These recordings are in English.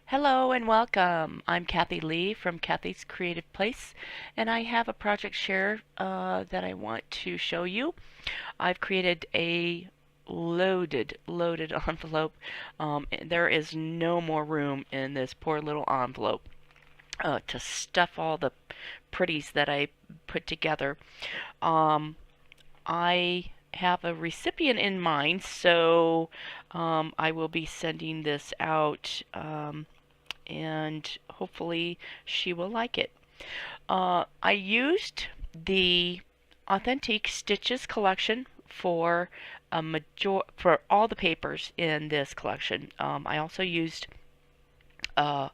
Hello and welcome. I'm Kathy Lee from Kathy's Creative Place, and I have a project share that I want to show you. I've created a loaded envelope. There is no more room in this poor little envelope to stuff all the pretties that I put together. Um, I have a recipient in mind, so I will be sending this out. And hopefully she will like it. I used the Authentic Stitches collection for for all the papers in this collection. I also used uh,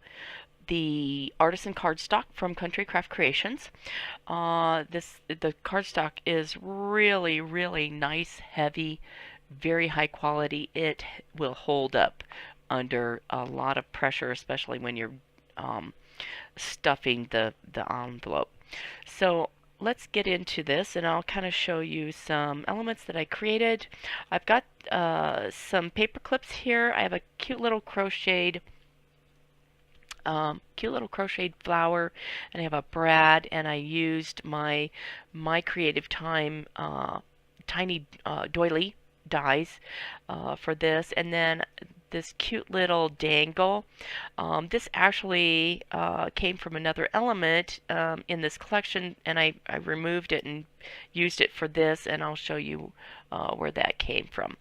the artisan cardstock from Country Craft Creations. The cardstock is really nice, heavy, very high quality. It will hold up under a lot of pressure, especially when you're um, stuffing the envelope. So let's get into this, and I'll kind of show you some elements that I created. I've got some paper clips here. I have a cute little crocheted flower, and I have a brad, and I used my Creative Time tiny doily dies for this, and then this cute little dangle. This actually came from another element in this collection, and I removed it and used it for this, and I'll show you where that came from.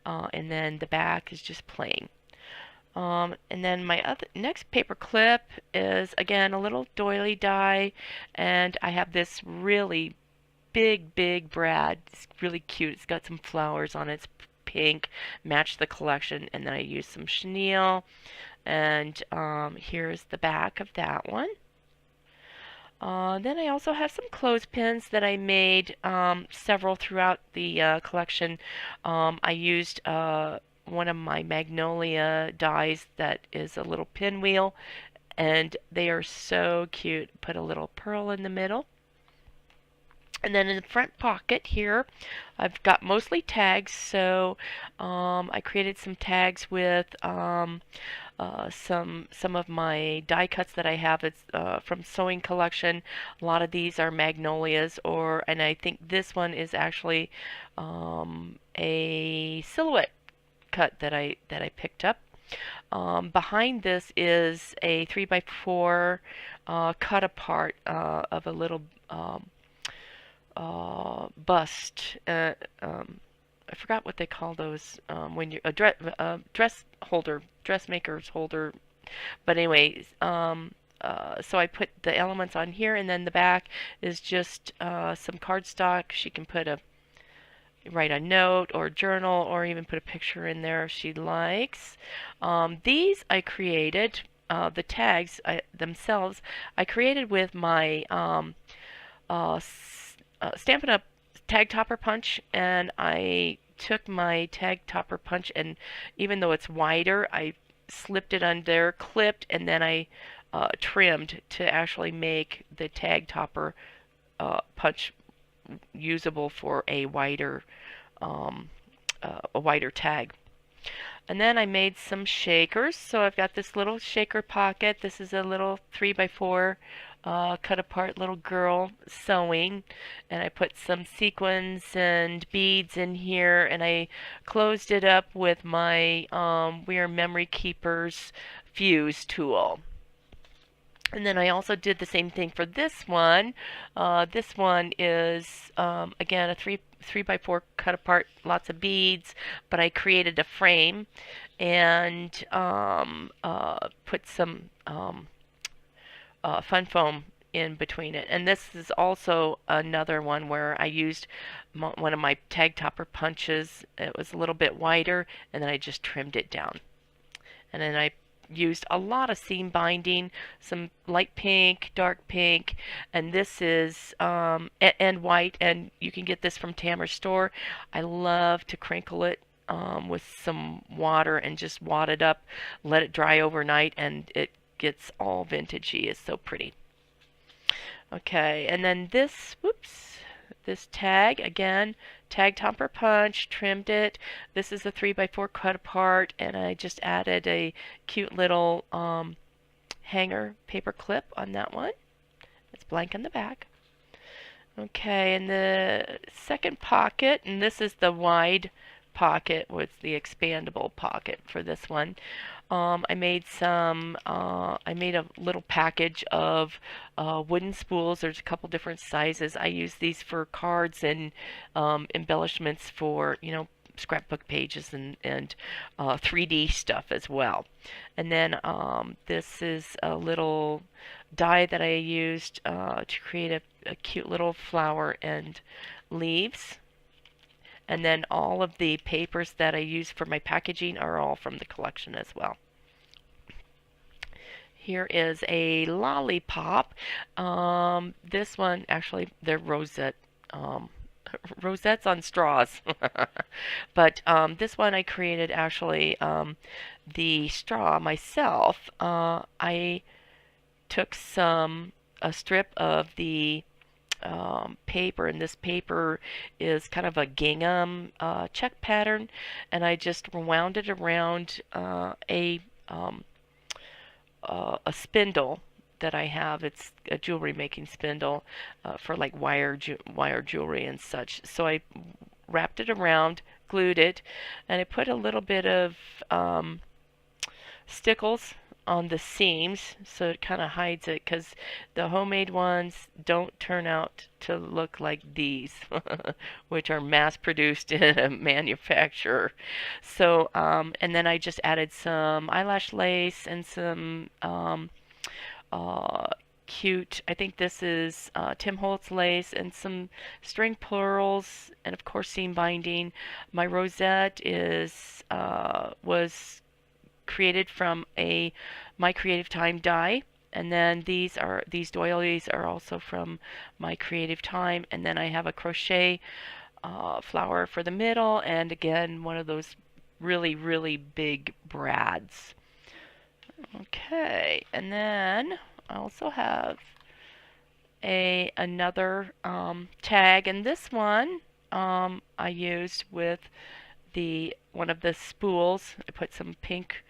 And then the back is just plain. And then my next paper clip is again a little doily die, and I have this really big brad. It's really cute. It's got some flowers on it. It's pink, matched the collection, and then I used some chenille. And here's the back of that one. Then I also have some clothespins that I made, several throughout the collection. I used one of my magnolia dies that is a little pinwheel, and they are so cute. Put a little pearl in the middle. And then in the front pocket here, I've got mostly tags, so I created some tags with some of my die cuts that I have. It's from sewing collection. A lot of these are magnolias, and I think this one is actually a silhouette cut that I picked up. Behind this is a 3x4 cut apart of a little bust. I forgot what they call those when you a dress holder, dressmaker's holder. But anyways, so I put the elements on here, and then the back is just some cardstock. She can write a note or journal, or even put a picture in there if she likes. These I created. The tags themselves I created with my Stampin' Up! Tag Topper Punch, and I took my tag topper punch, and even though it's wider, I slipped it under, clipped, and then I trimmed to actually make the tag topper punch usable for um, a wider tag. And then I made some shakers. So I've got this little shaker pocket. This is a little 3x4 cut apart little girl sewing, and I put some sequins and beads in here, and I closed it up with my We Are Memory Keepers fuse tool. And then I also did the same thing for this one. This one is again a three by four cut apart, lots of beads, but I created a frame and put some fun foam in between it. And this is also another one where I used one of my tag topper punches. It was a little bit wider, and then I just trimmed it down. And then I used a lot of seam binding, some light pink, dark pink, and this is and white, and you can get this from Tamara's store. I love to crinkle it with some water and just wad it up, let it dry overnight, and it gets all vintagey. It's so pretty. Okay, and then this, whoops, this tag. Again, tag topper punch, trimmed it. This is a 3x4 cut apart, and I just added a cute little hanger paper clip on that one. It's blank on the back. Okay, and the second pocket, and this is the wide pocket with the expandable pocket for this one. I made a little package of wooden spools. There's a couple different sizes. I use these for cards and embellishments for, scrapbook pages and 3D stuff as well. And then this is a little die that I used to create a cute little flower and leaves. And then all of the papers that I use for my packaging are all from the collection as well. Here is a lollipop. This one, actually, they're rosette. Rosettes on straws. But this one I created actually the straw myself. I took a strip of the paper, and this paper is kind of a gingham check pattern, and I just wound it around a spindle that I have. It's a jewelry making spindle for like wire jewelry and such. So I wrapped it around, glued it, and I put a little bit of stickles on the seams so it kind of hides it, because the homemade ones don't turn out to look like these which are mass produced in a manufacturer. So and then I just added some eyelash lace and some cute, I think this is Tim Holtz lace, and some string pearls, and of course seam binding. My rosette was created from a My Creative Time die, and then these doilies are also from My Creative Time, and then I have a crochet flower for the middle, and again one of those really big brads. Okay, and then I also have another tag, and this one I used with one of the spools. I put some pink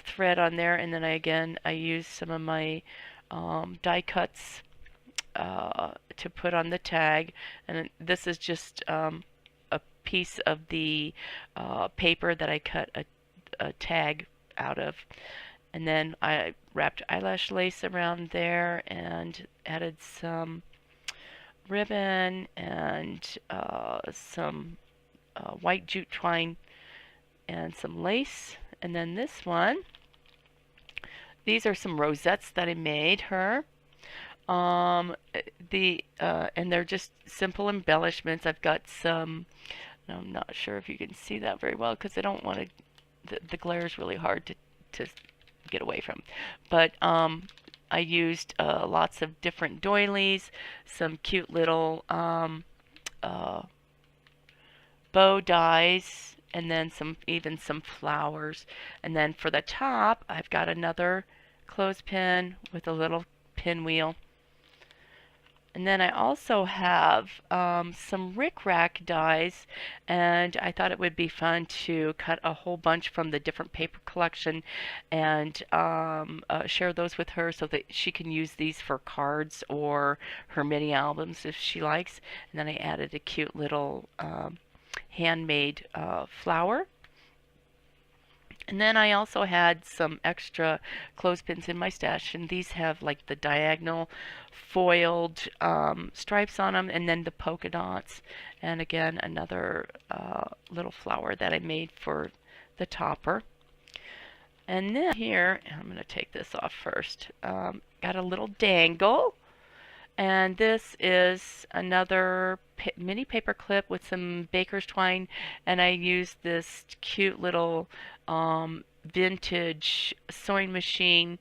thread on there, and then I used some of my die cuts to put on the tag, and this is just a piece of the paper that I cut a tag out of, and then I wrapped eyelash lace around there and added some ribbon and some white jute twine and some lace. And then this one, these are some rosettes that I made her. And they're just simple embellishments. I've got some, I'm not sure if you can see that very well because I don't want to, the glare is really hard to get away from. But I used lots of different doilies, some cute little bow dies, and then even some flowers. And then for the top, I've got another clothespin with a little pinwheel. And then I also have some rickrack dies, and I thought it would be fun to cut a whole bunch from the different paper collection and share those with her so that she can use these for cards or her mini albums if she likes. And then I added a cute little handmade flower. And then I also had some extra clothespins in my stash, and these have like the diagonal foiled stripes on them, and then the polka dots, and again another little flower that I made for the topper. And then here, I'm going to take this off first, got a little dangle. And this is another mini paper clip with some baker's twine, and I used this cute little vintage sewing machine.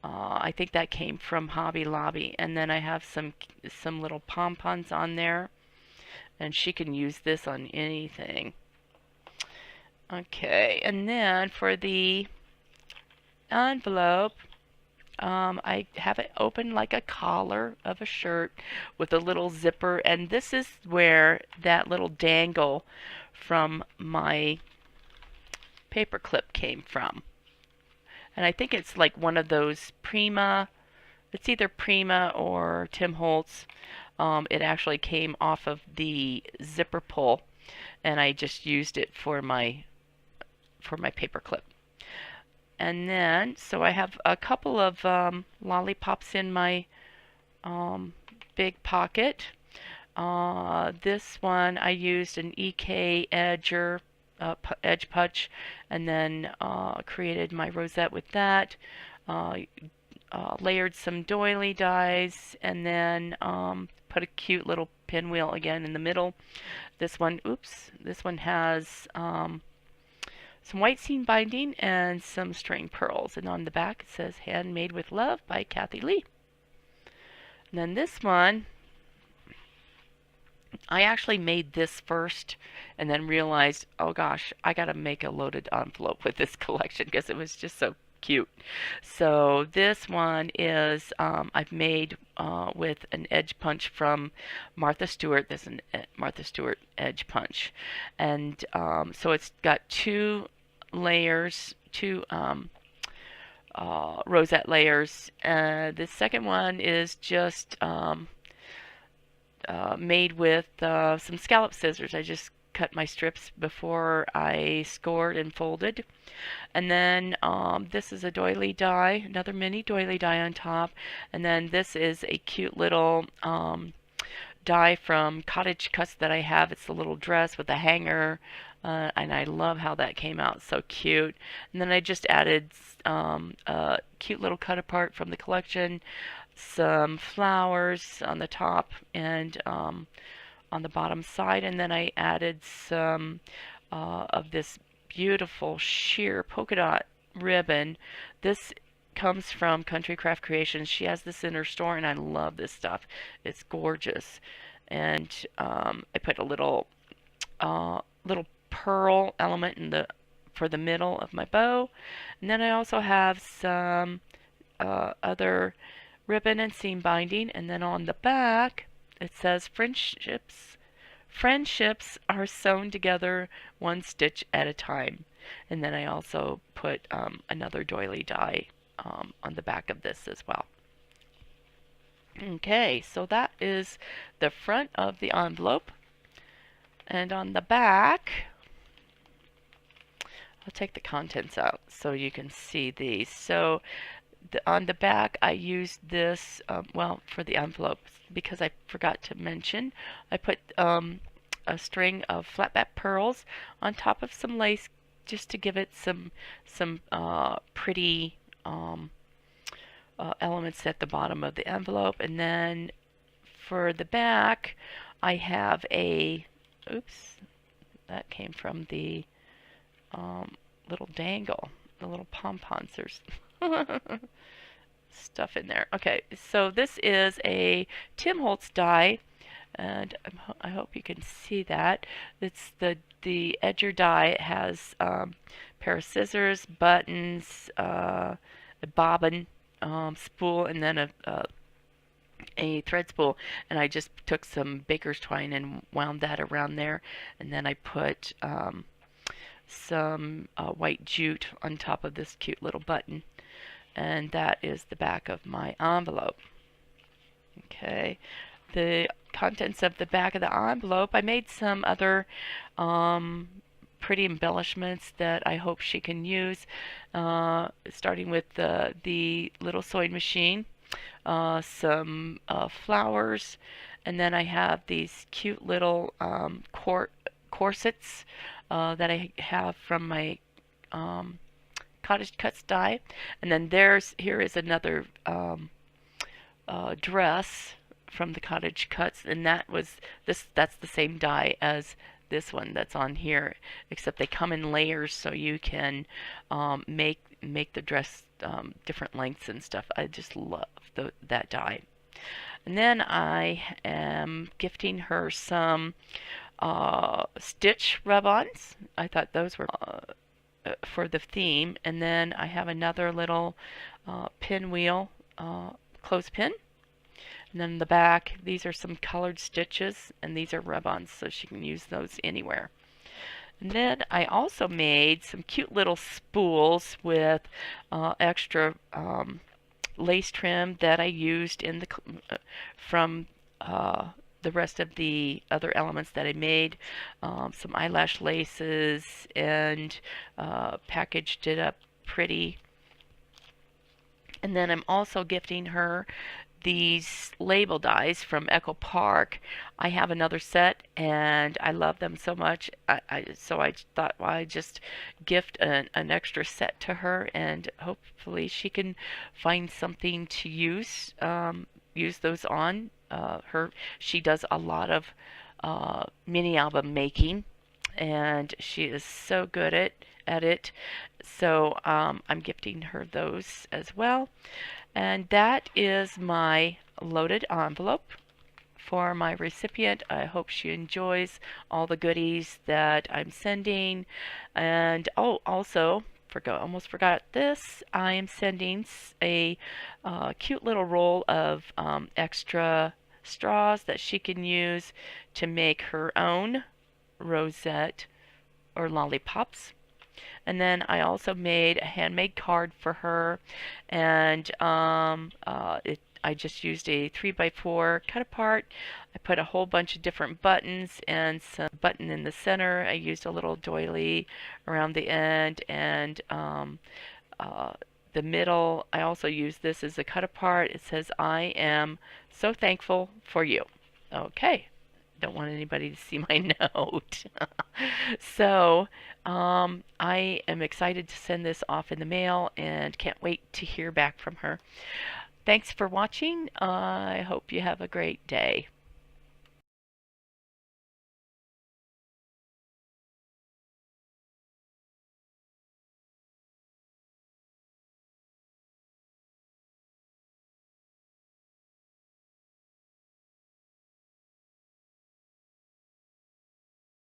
I think that came from Hobby Lobby. And then I have some little pom-poms on there, and she can use this on anything. Okay, and then for the envelope, I have it open like a collar of a shirt with a little zipper, and this is where that little dangle from my paper clip came from. And I think it's like one of those Prima, it's either Prima or Tim Holtz. It actually came off of the zipper pull, and I just used it for my paper clip. And then, so I have a couple of lollipops in my big pocket. This one I used an EK edge punch, and then created my rosette with that. Uh, Layered some doily dies, and then put a cute little pinwheel again in the middle. This one, oops, this one has some white seam binding and some string pearls. And on the back it says Handmade with Love by Kathy Lee. And then this one, I actually made this first and then realized, oh gosh, I gotta make a loaded envelope with this collection because it was just so cute. So this one is I've made with an edge punch from Martha Stewart. This is a Martha Stewart edge punch, and so it's got two layers, two rosette layers. The second one is just made with some scallop scissors. I just cut my strips before I scored and folded. And then this is a doily die, another mini doily die on top. And then this is a cute little die from Cottage Cuts that I have. It's a little dress with a hanger. And I love how that came out, so cute. And then I just added a cute little cut apart from the collection, some flowers on the top and on the bottom side, and then I added some of this beautiful sheer polka dot ribbon. This comes from Country Craft Creations. She has this in her store, and I love this stuff. It's gorgeous. And I put a little pearl element in for the middle of my bow, and then I also have some other ribbon and seam binding, and then on the back it says friendships are sewn together one stitch at a time. And then I also put another doily die on the back of this as well. Okay, so that is the front of the envelope, and on the back I'll take the contents out so you can see these. So on the back I used this, well, for the envelope, because I forgot to mention, I put a string of flat back pearls on top of some lace just to give it some pretty elements at the bottom of the envelope. And then for the back I have a, oops, that came from the little dangle, the little pom-poms. There's stuff in there. Okay, so this is a Tim Holtz die, and I hope you can see that. It's the edger die. It has a pair of scissors, buttons, a bobbin, spool, and then a thread spool. And I just took some baker's twine and wound that around there, and then I put some white jute on top of this cute little button, and that is the back of my envelope. Okay, the contents of the back of the envelope, I made some other pretty embellishments that I hope she can use, starting with the little sewing machine, some flowers, and then I have these cute little corsets that I have from my Cottage Cuts die. And then here is another dress from the Cottage Cuts, and that's the same die as this one that's on here, except they come in layers so you can make the dress different lengths and stuff. I just love that die. And then I am gifting her some stitch rub-ons. I thought those were for the theme. And then I have another little pinwheel clothespin. And then in the back, these are some colored stitches, and these are rub-ons, so she can use those anywhere. And then I also made some cute little spools with extra lace trim that I used in from the rest of the other elements that I made. Some eyelash laces, and packaged it up pretty. And then I'm also gifting her these label dies from Echo Park. I have another set, and I love them so much. So I thought, well, I'd just gift an extra set to her, and hopefully she can find something to use those on. She does a lot of mini album making, and she is so good at it. So I'm gifting her those as well. And that is my loaded envelope for my recipient. I hope she enjoys all the goodies that I'm sending. And oh, also, almost forgot this. I am sending a cute little roll of extra straws that she can use to make her own rosette or lollipops. And then I also made a handmade card for her, and I just used a 3x4 cut apart. I put a whole bunch of different buttons and some button in the center. I used a little doily around the end, and the middle. I also used this as a cut apart. It says, "I am so thankful for you." Okay. Don't want anybody to see my note. So I am excited to send this off in the mail and can't wait to hear back from her. Thanks for watching. I hope you have a great day.